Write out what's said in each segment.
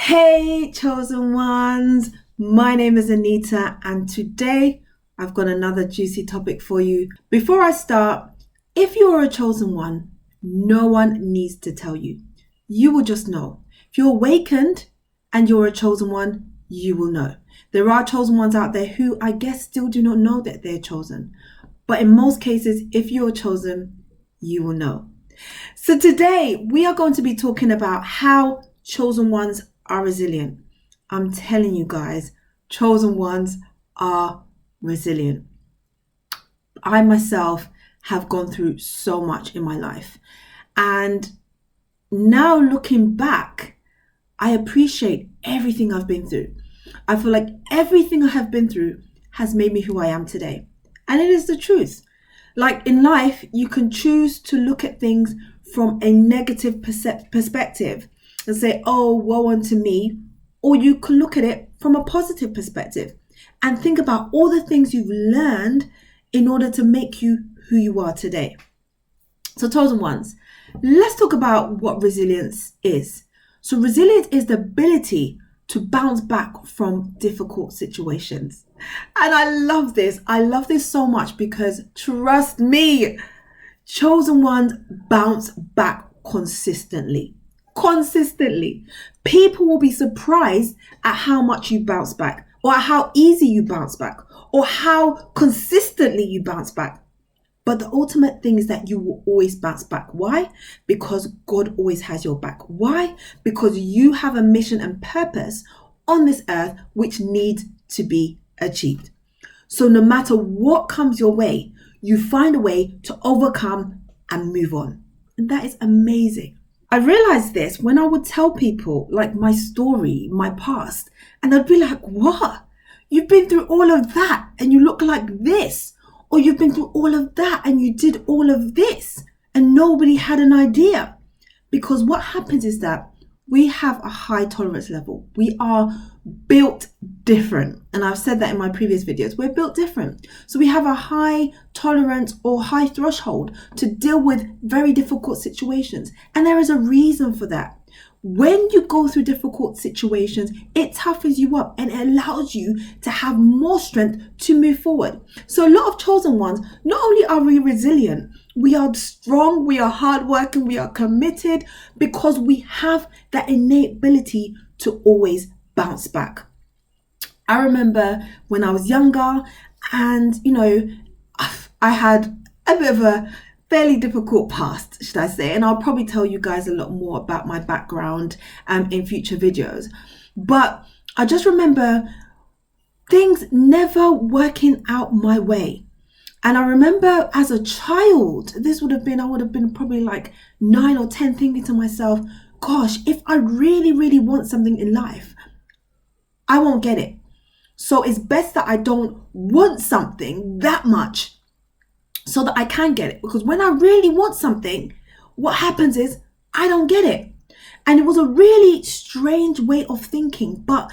Hey, chosen ones. My name is Anita, and today I've got another juicy topic for you. Before I start, if you are a chosen one, no one needs to tell you. You will just know. If you're awakened and you're a chosen one, you will know. There are chosen ones out there who I guess still do not know that they're chosen. But in most cases, if you're chosen, you will know. So today we are going to be talking about how chosen ones are resilient. I'm telling you guys, chosen ones are resilient. I myself have gone through so much in my life. And now looking back, I appreciate everything I've been through. I feel like everything I have been through has made me who I am today. And it is the truth. Like in life, you can choose to look at things from a negative perspective and say, oh, woe unto me. Or you can look at it from a positive perspective and think about all the things you've learned in order to make you who you are today. So, chosen ones, let's talk about what resilience is. So, resilience is the ability to bounce back from difficult situations. And I love this. I love this so much because trust me, chosen ones bounce back consistently. Consistently. People will be surprised at how much you bounce back, or how easy you bounce back, or how consistently you bounce back. But the ultimate thing is that you will always bounce back. Why? Because God always has your back. Why? Because you have a mission and purpose on this earth which needs to be achieved. So no matter what comes your way, you find a way to overcome and move on. And that is amazing. I realized this when I would tell people like my story, my past, and they'd be like, what? You've been through all of that and you look like this. Or you've been through all of that and you did all of this and nobody had an idea. Because what happens is that we have a high tolerance level. We are built different. And I've said that in my previous videos. We're built different. So we have a high tolerance or high threshold to deal with very difficult situations. And there is a reason for that. When you go through difficult situations, it toughens you up and it allows you to have more strength to move forward. So a lot of chosen ones, not only are we resilient, we are strong, we are hardworking, we are committed because we have that innate ability to always bounce back. I remember when I was younger and, I had a bit of a fairly difficult past, should I say, and I'll probably tell you guys a lot more about my background in future videos. But I just remember things never working out my way. And I remember as a child, I would have been probably like 9 or 10 thinking to myself, gosh, if I really, really want something in life, I won't get it. So it's best that I don't want something that much so that I can get it. Because when I really want something, what happens is I don't get it. And it was a really strange way of thinking, but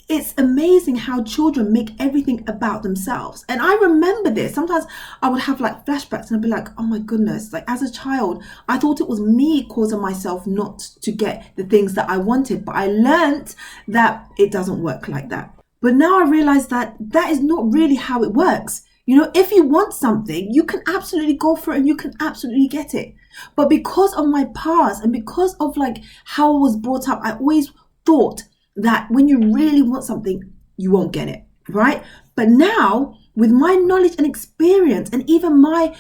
it's amazing how children make everything about themselves. And I remember this. Sometimes I would have like flashbacks and I'd be like, oh my goodness, like as a child, I thought it was me causing myself not to get the things that I wanted. But I learned that it doesn't work like that. But now I realize that that is not really how it works. If you want something, you can absolutely go for it and you can absolutely get it. But because of my past and because of like how I was brought up, I always thought that when you really want something, you won't get it, right? But now with my knowledge and experience and even my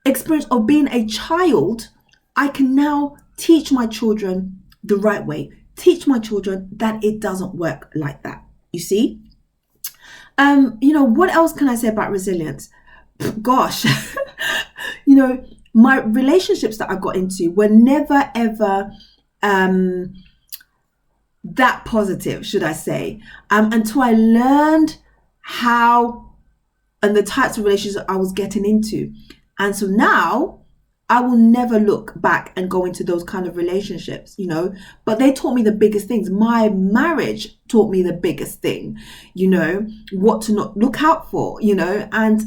experience of being a child, I can now teach my children the right way, teach my children that it doesn't work like that. You see? What else can I say about resilience? Gosh, my relationships that I got into were never ever that positive, should I say, until I learned how and the types of relationships I was getting into. And so now I will never look back and go into those kind of relationships, but they taught me the biggest things. My marriage taught me the biggest thing, what to not look out for, and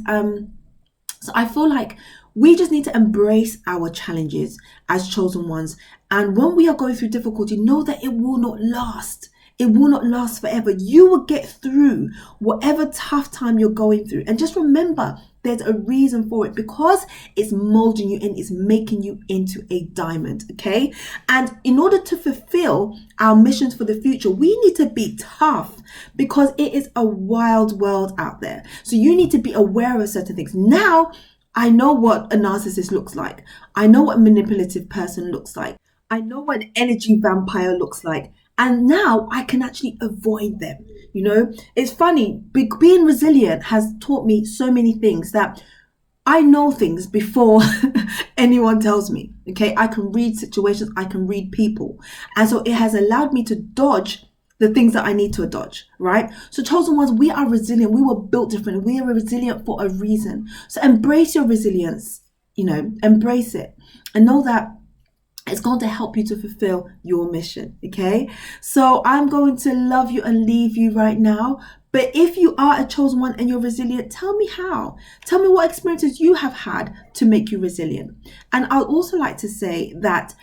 so I feel like We just need to embrace our challenges as chosen ones. And when we are going through difficulty, know that it will not last. It will not last forever. You will get through whatever tough time you're going through. And just remember, there's a reason for it, because it's molding you and it's making you into a diamond, okay? And in order to fulfill our missions for the future, we need to be tough, because it is a wild world out there. So you need to be aware of certain things. Now, I know what a narcissist looks like. I know what a manipulative person looks like. I know what an energy vampire looks like. And now I can actually avoid them. It's funny, being resilient has taught me so many things, that I know things before anyone tells me. Okay, I can read situations, I can read people. And so it has allowed me to dodge the things that I need to dodge, right? So chosen ones, we are resilient. We were built different. We are resilient for a reason. So embrace your resilience, embrace it, and know that it's going to help you to fulfill your mission, okay? So I'm going to love you and leave you right now. But if you are a chosen one and you're resilient, tell me how. Tell me what experiences you have had to make you resilient. And I'd also like to say that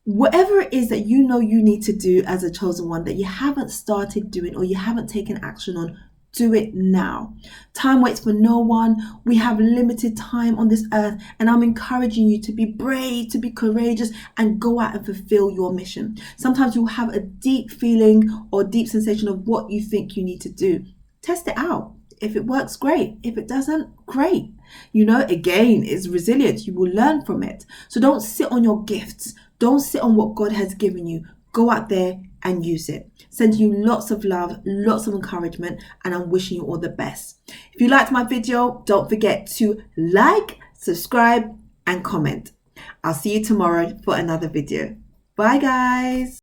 whatever it is that you know you need to do as a chosen one that you haven't started doing or you haven't taken action on, do it now. Time waits for no one. We have limited time on this earth, and I'm encouraging you to be brave, to be courageous, and go out and fulfill your mission. Sometimes you'll have a deep feeling or deep sensation of what you think you need to do. Test it out. If it works, great. If it doesn't, great. Again, it's resilience. You will learn from it. So don't sit on your gifts. Don't sit on what God has given you. Go out there and use it. Sending you lots of love, lots of encouragement, and I'm wishing you all the best. If you liked my video, don't forget to like, subscribe, and comment. I'll see you tomorrow for another video. Bye, guys.